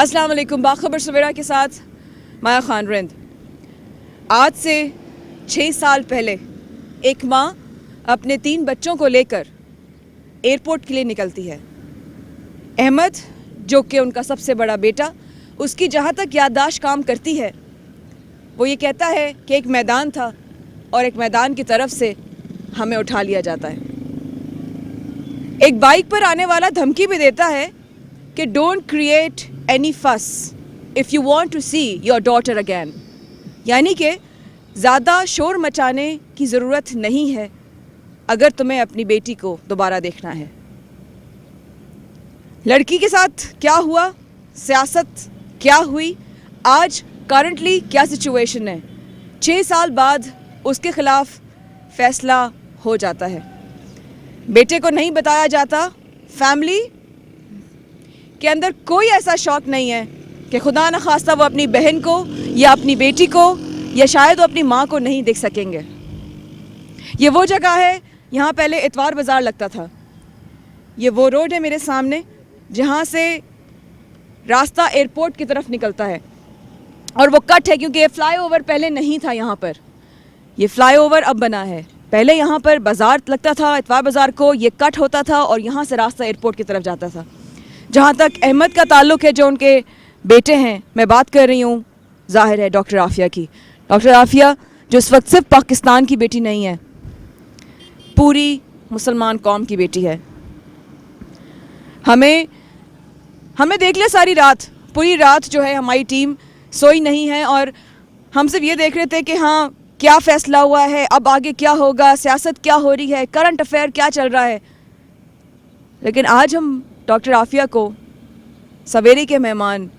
अस्सलाम वालेकुम। बाखबर सवेरा के साथ माया खान रिंद। आज से 6 साल पहले एक माँ अपने 3 बच्चों को लेकर एयरपोर्ट के लिए निकलती है। अहमद, जो कि उनका सबसे बड़ा बेटा, उसकी जहाँ तक याददाश्त काम करती है, वो ये कहता है कि एक मैदान था और एक मैदान की तरफ से हमें उठा लिया जाता है। एक बाइक पर आने वाला धमकी भी देता है कि don't create any fuss if you want to see your daughter again, यानी कि ज़्यादा शोर मचाने की ज़रूरत नहीं है अगर तुम्हें अपनी बेटी को दोबारा देखना है। लड़की के साथ क्या हुआ, सियासत क्या हुई, आज करंटली क्या सिचुएशन है, 6 साल बाद उसके ख़िलाफ़ फ़ैसला हो जाता है। बेटे को नहीं बताया जाता, फैमिली के अंदर कोई ऐसा शौक़ नहीं है कि खुदा न खास्ता वो अपनी बहन को या अपनी बेटी को या शायद वो अपनी माँ को नहीं देख सकेंगे। ये वो जगह है, यहाँ पहले इतवार बाज़ार लगता था। ये वो रोड है मेरे सामने जहाँ से रास्ता एयरपोर्ट की तरफ निकलता है और वो कट है क्योंकि ये फ़्लाईओवर पहले नहीं था यहाँ पर। ये फ़्लाईओवर अब बना है। पहले यहाँ पर बाज़ार लगता था, इतवार बाज़ार को ये कट होता था और यहाँ से रास्ता एयरपोर्ट की तरफ जाता था। जहाँ तक अहमद का ताल्लुक़ है, जो उनके बेटे हैं, मैं बात कर रही हूँ ज़ाहिर है डॉक्टर आफ़िया की। डॉक्टर आफ़िया जो इस वक्त सिर्फ पाकिस्तान की बेटी नहीं है, पूरी मुसलमान कौम की बेटी है। हमें देख ले सारी रात, पूरी रात जो है हमारी टीम सोई नहीं है और हम सिर्फ ये देख रहे थे कि हाँ क्या फ़ैसला हुआ है, अब आगे क्या होगा, सियासत क्या हो रही है, करंट अफेयर क्या चल रहा है। लेकिन आज हम डॉक्टर आफ़िया को सवेरे के मेहमान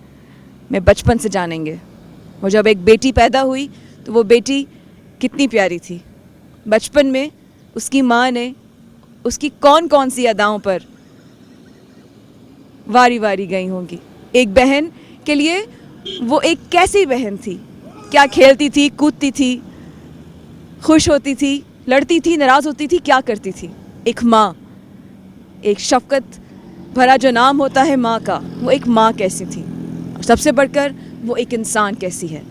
में बचपन से जानेंगे। वो जब एक बेटी पैदा हुई तो वो बेटी कितनी प्यारी थी। बचपन में उसकी माँ ने उसकी कौन कौन सी अदाओं पर वारी वारी गई होंगी। एक बहन के लिए वो एक कैसी बहन थी, क्या खेलती थी, कूदती थी, खुश होती थी, लड़ती थी, नाराज़ होती थी, क्या करती थी। एक माँ, एक शफ़क़त भरा जो नाम होता है माँ का, वो एक माँ कैसी थी और सबसे बढ़कर वो एक इंसान कैसी है।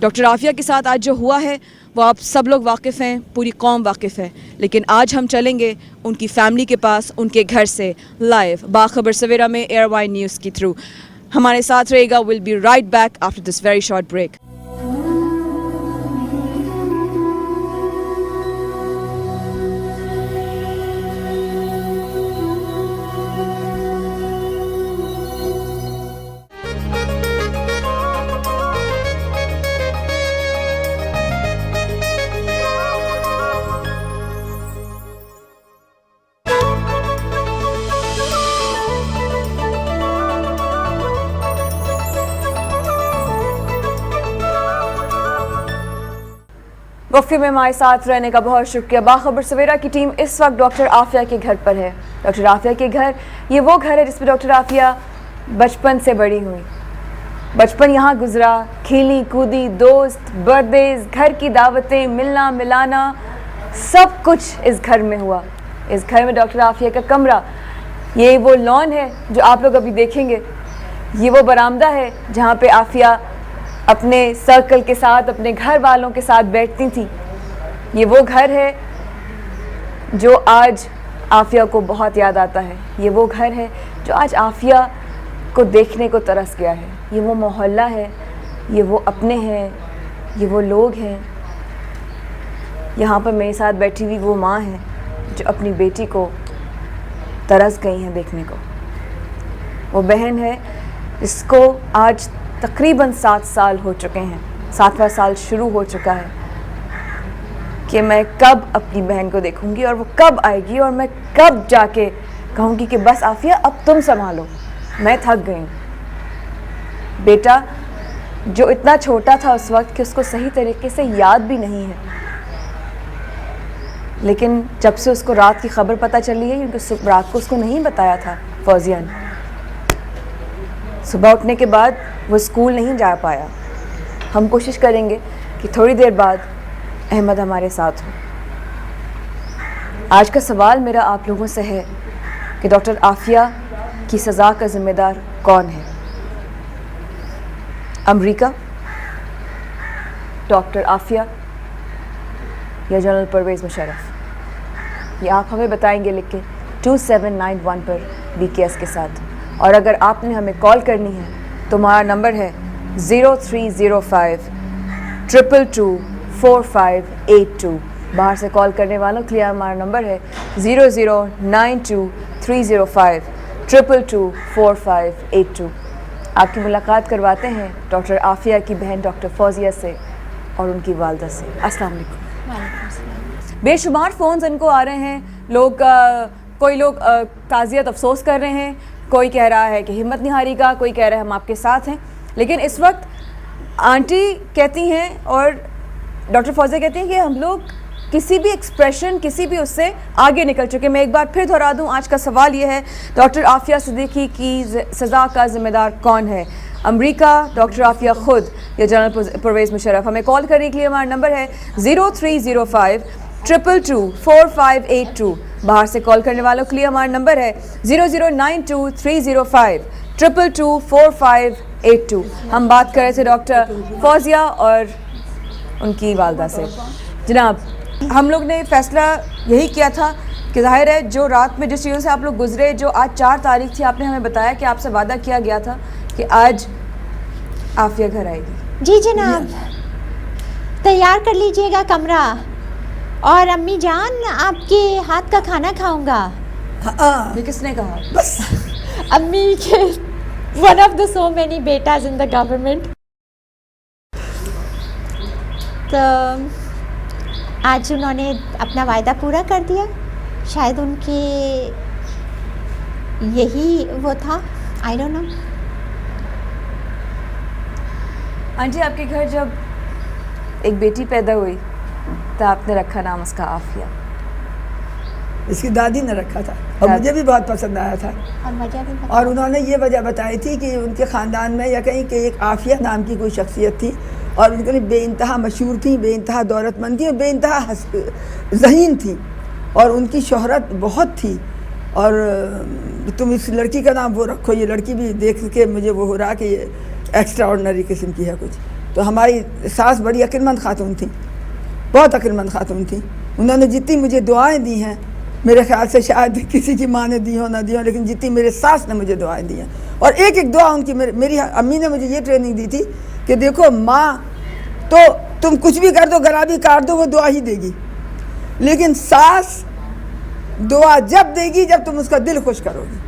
डॉक्टर आफ़िया के साथ आज जो हुआ है वो आप सब लोग वाकिफ़ हैं, पूरी कौम वाकिफ़ है। लेकिन आज हम चलेंगे उनकी फ़ैमिली के पास, उनके घर से लाइव बाखबर सवेरा में एयरवाइन न्यूज़ के थ्रू। हमारे साथ रहेगा। Will be right back after this very short break. वक्फे में हमारे साथ रहने का बहुत शुक्रिया। बाखबर सवेरा की टीम इस वक्त डॉक्टर आफ़िया के घर पर है। डॉक्टर आफ़िया के घर, ये वो घर है जिसमें डॉक्टर आफ़िया बचपन से बड़ी हुई। बचपन यहाँ गुजरा, खेली कूदी, दोस्त, बर्थडेज, घर की दावतें, मिलना मिलाना, सब कुछ इस घर में हुआ। इस घर में डॉक्टर आफ़िया का कमरा, ये वो लॉन है जो आप लोग अभी देखेंगे, ये वो बरामदा है जहाँ पे आफ़िया अपने सर्कल के साथ, अपने घर वालों के साथ बैठती थी। ये वो घर है जो आज आफ़िया को बहुत याद आता है। ये वो घर है जो आज आफ़िया को देखने को तरस गया है। ये वो मोहल्ला है, ये वो अपने हैं, ये वो लोग हैं। यहाँ पर मेरे साथ बैठी हुई वो माँ है जो अपनी बेटी को तरस गई हैं देखने को। वो बहन है जिसको आज तकरीबन 7 साल हो चुके हैं, 7वां साल शुरू हो चुका है कि मैं कब अपनी बहन को देखूंगी और वो कब आएगी और मैं कब जाके कहूँगी कि बस आफ़िया अब तुम संभालो, मैं थक गई हूँ। बेटा जो इतना छोटा था उस वक्त कि उसको सही तरीके से याद भी नहीं है, लेकिन जब से उसको रात की खबर पता चली है, क्योंकि रात को उसको नहीं बताया था फौजिया ने, सुबह उठने के बाद वो स्कूल नहीं जा पाया। हम कोशिश करेंगे कि थोड़ी देर बाद अहमद हमारे साथ हो। आज का सवाल मेरा आप लोगों से है कि डॉक्टर आफ़िया की सज़ा का ज़िम्मेदार कौन है। अमरीका, डॉक्टर आफिया या जनरल परवेज़ मुशर्रफ? ये आप हमें बताएंगे लिख के 2791 पर BKS के साथ। और अगर आपने हमें कॉल करनी है तो हमारा नंबर है 0305 222 4582। बाहर से कॉल करने वालों के लिए हमारा नंबर है 0092 305 222 4582। आपकी मुलाकात करवाते हैं डॉक्टर आफिया की बहन डॉक्टर फौजिया से और उनकी वालदा से। अस्सलाम वालेकुम। बेशुमार फ़ोन्स इनको आ रहे हैं, कोई लोग ताज़ियत अफसोस कर रहे हैं, कोई कह रहा है कि हिम्मत नहीं हारीगा, कोई कह रहा है हम आपके साथ हैं। लेकिन इस वक्त आंटी कहती हैं और डॉक्टर फौजिया कहती हैं कि हम लोग किसी भी एक्सप्रेशन, किसी भी उससे आगे निकल चुके। मैं एक बार फिर दोहरा दूं, आज का सवाल ये है, डॉक्टर आफिया सिद्दीकी की सज़ा का ज़िम्मेदार कौन है? अमेरिका, डॉक्टर आफिया खुद या जनरल परवेज़ मुशर्रफ? हमें कॉल करने के लिए हमारा नंबर है 0305 222 4582। बाहर से कॉल करने वालों के लिए हमारा नंबर है 0092 305 222 4582। हम बात कर रहे थे डॉक्टर फौजिया और उनकी वालदा से। जनाब, हम लोग ने फ़ैसला यही किया था कि ज़ाहिर है जो रात में जिस चीज़ों से आप लोग गुजरे, जो आज 4 तारीख थी, आपने हमें बताया कि आपसे वादा किया गया था कि आज आफिया घर आएगी। जी जनाब, तैयार कर लीजिएगा कमरा, और अम्मी जान आपके हाथ का खाना खाऊंगा। ये किसने कहा? बस अम्मी के one of the so many betas in the government. तो आज उन्होंने अपना वायदा पूरा कर दिया, शायद उनके यही वो था, आई डोंट नो। आंटी, आपके घर जब एक बेटी पैदा हुई तो आपने रखा नाम उसका आफिया। इसकी दादी ने रखा था और मुझे भी बहुत पसंद आया था। और उन्होंने ये वजह बताई थी कि उनके ख़ानदान में या कहीं कि एक आफिया नाम की कोई शख्सियत थी और उनके बेइंतहा मशहूर थी, बेइंतहा दौलतमंद थी और बेइंतहा ज़हीन थी और उनकी शोहरत बहुत थी। और तुम इस लड़की का नाम वो रखो। ये लड़की भी देख के मुझे वो हो रहा कि ये एक्स्ट्रा ऑर्डनरी किस्म की है कुछ। तो हमारी सास बड़ी अक्लमंद खातून थी, बहुत अक्लमंद खातून थी। उन्होंने जितनी मुझे दुआएं दी हैं, मेरे ख्याल से शायद किसी की माँ ने दी हो ना दी हो, लेकिन जितनी मेरे सास ने मुझे दुआएं दी हैं, और एक एक दुआ उनकी मेरी अम्मी ने मुझे ये ट्रेनिंग दी थी कि देखो माँ तो तुम कुछ भी कर दो, गला भी काट दो, वो दुआ ही देगी, लेकिन सास दुआ जब देगी जब तुम उसका दिल खुश करोगी।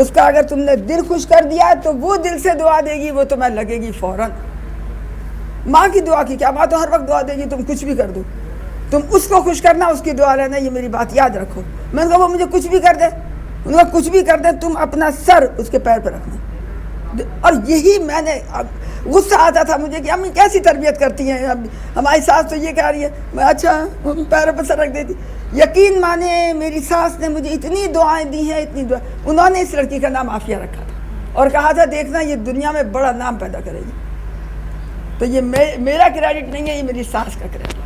उसका अगर तुमने दिल खुश कर दिया तो वो दिल से दुआ देगी, वो तुम्हें लगेगी फ़ौरन। माँ की दुआ की क्या, माँ तो हर वक्त दुआ देगी, तुम कुछ भी कर दो, तुम उसको खुश करना, उसकी दुआ लेना, ये मेरी बात याद रखो। मैंने कहा वो मुझे कुछ भी कर दे, उन्होंने कुछ भी कर दे, तुम अपना सर उसके पैर पर रखना। और यही मैंने, गुस्सा आता था मुझे कि अम्मी कैसी तरबियत करती हैं, अब हमारी सास तो ये कह रही है, मैं अच्छा पैरों पर सर रख देती। यकीन माने मेरी सास ने मुझे इतनी दुआएं दी हैं, इतनी दुआ। उन्होंने इस लड़की का नाम आफिया रखा था और कहा था देखना ये दुनिया में बड़ा नाम पैदा करेगी। तो ये मेरा क्रेडिट नहीं है, ये मेरी सास का क्रेडिट है।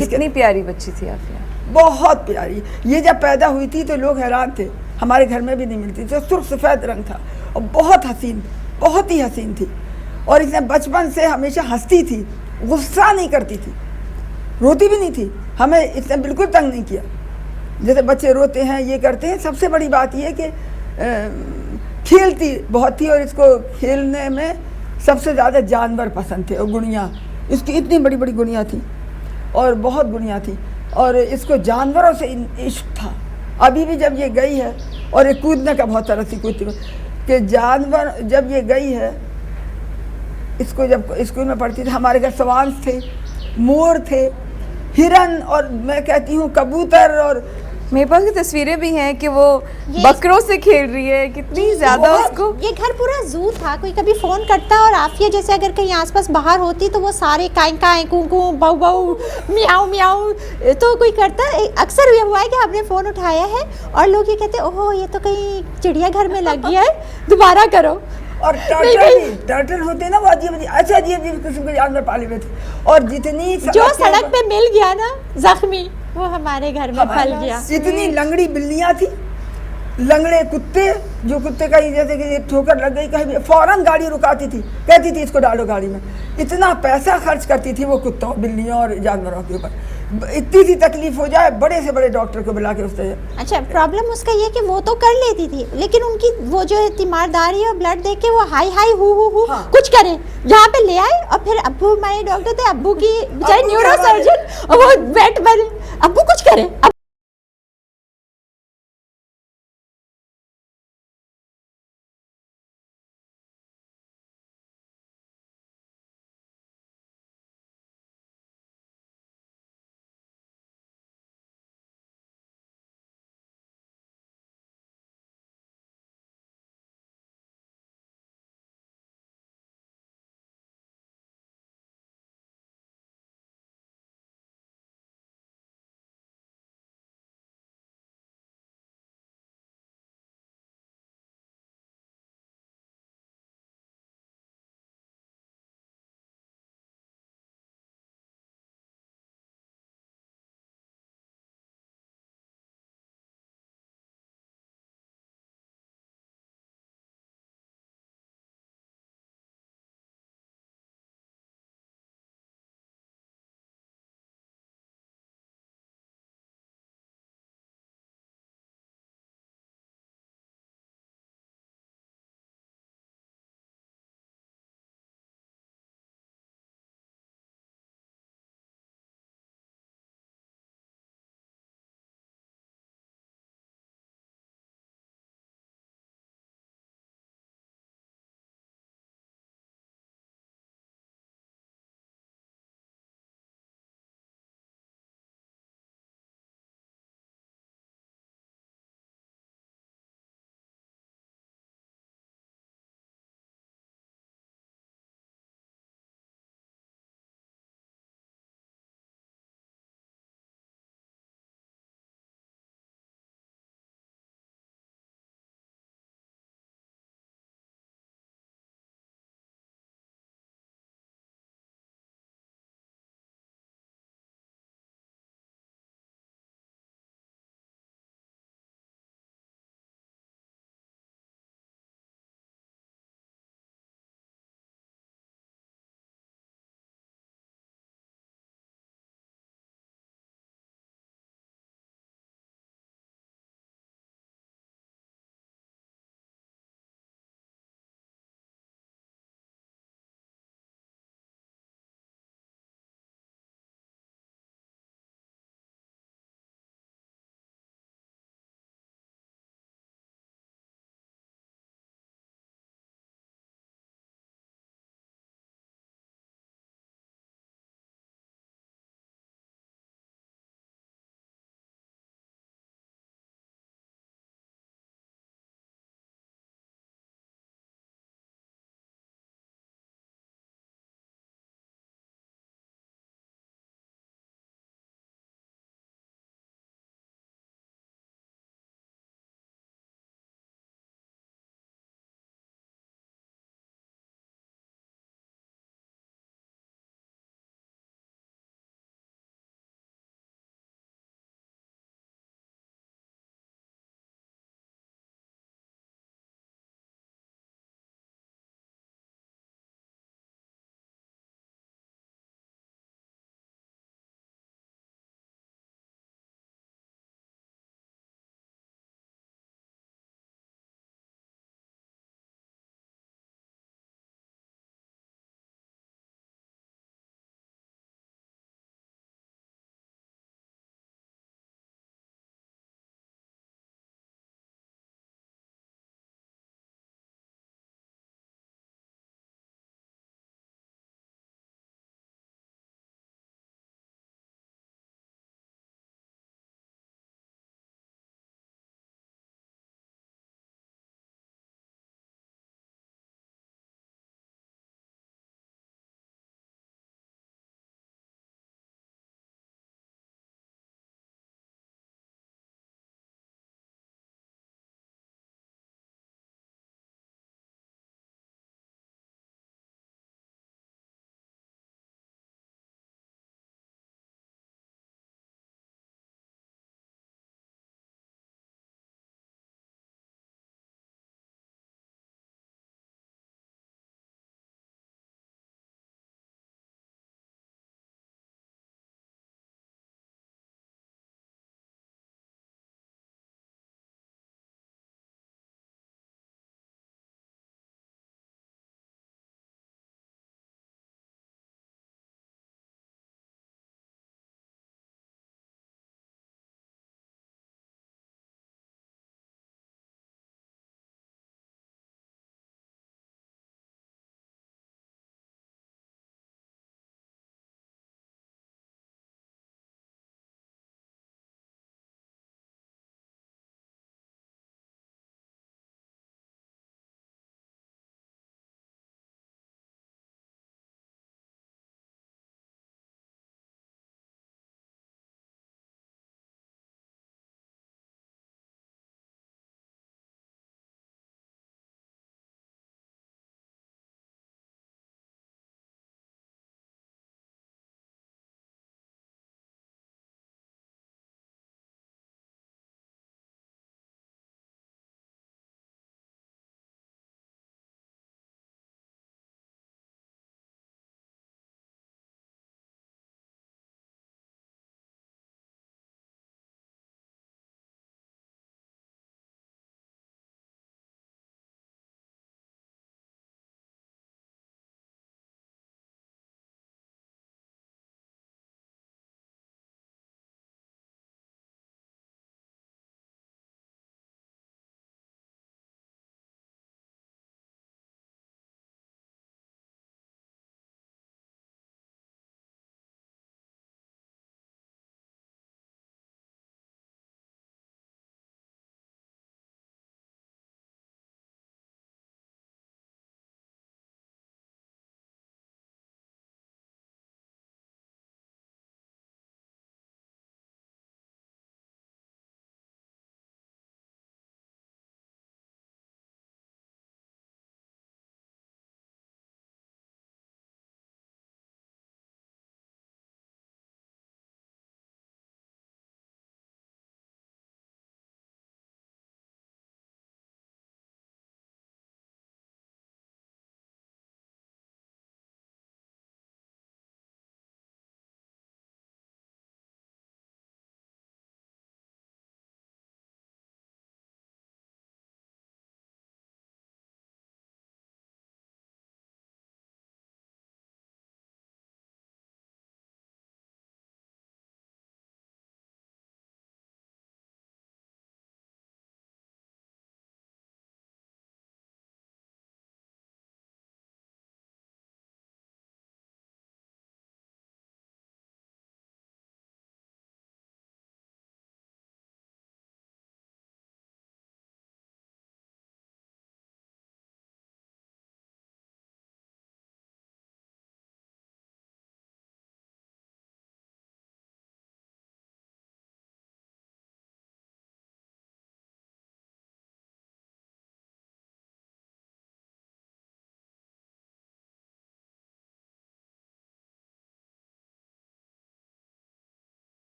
कितनी प्यारी बच्ची थी आफिया, बहुत प्यारी। ये जब पैदा हुई थी तो लोग हैरान थे, हमारे घर में भी नहीं मिलती थी। सुर्ख सफ़ेद रंग था और बहुत हसीन, बहुत ही हसीन थी। और इसने बचपन से हमेशा हंसती थी, गुस्सा नहीं करती थी, रोती भी नहीं थी। हमें इसने बिल्कुल तंग नहीं किया, जैसे बच्चे रोते हैं ये करते हैं। सबसे बड़ी बात यह कि खेलती बहुत थी और इसको खेलने में सबसे ज़्यादा जानवर पसंद थे और गुड़िया। इसकी इतनी बड़ी बड़ी गुड़िया थी और बहुत गुड़िया थी और इसको जानवरों से इश्क था। अभी भी जब ये गई है, और ये कूदने का बहुत तरह से कूदती कि जानवर, जब ये गई है, इसको जब स्कूल में पढ़ती थी, हमारे घर सवान थे, मोर थे, हिरन, और मैं कहती हूँ कबूतर। और मेरे पास की तस्वीरें भी हैं कि वो बकरों से खेल रही है, कितनी ज़्यादा उसको। ये घर पूरा जू था। कोई कभी फ़ोन करता और आफिया जैसे अगर कहीं आसपास बाहर होती तो वो सारे काई काई कू कू बाऊ बाऊ मियाऊ मियाऊ तो कोई करता। अक्सर ये हुआ है कि आपने फ़ोन उठाया है और लोग ये कहते ओहो ये तो कहीं चिड़ियाघर में लग गया है, दोबारा करो। और टर्टल होते हैं ना, वो अजीब अजीब किस्म के जानवर पाले हुए थे। और जितनी जो सड़क पे मिल गया ना जख्मी, वो हमारे घर में फल गया। इतनी लंगड़ी बिल्लियाँ थी लंगड़े कुत्ते, जो कुत्ते का ही जैसे कि ठोकर लग गई कहीं भी फौरन गाड़ी रुकाती थी, कहती थी इसको डालो गाड़ी में। इतना पैसा खर्च करती थी वो कुत्तों, बिल्लियों और जानवरों के ऊपर। इतनी सी तकलीफ हो जाए बड़े से बड़े डॉक्टर को बुला के उससे। अच्छा, प्रॉब्लम उसका ये कि वो तो कर लेती थी, लेकिन उनकी वो जो है तीमारदारी और ब्लड देख के वो हाई हाई हु हाँ। कुछ करे, जहाँ पे ले आए। और फिर अब्बू हमारे डॉक्टर थे, अब्बू की बेचारे न्यूरो सर्जन, और वो वेट बने, अब्बू कुछ करे,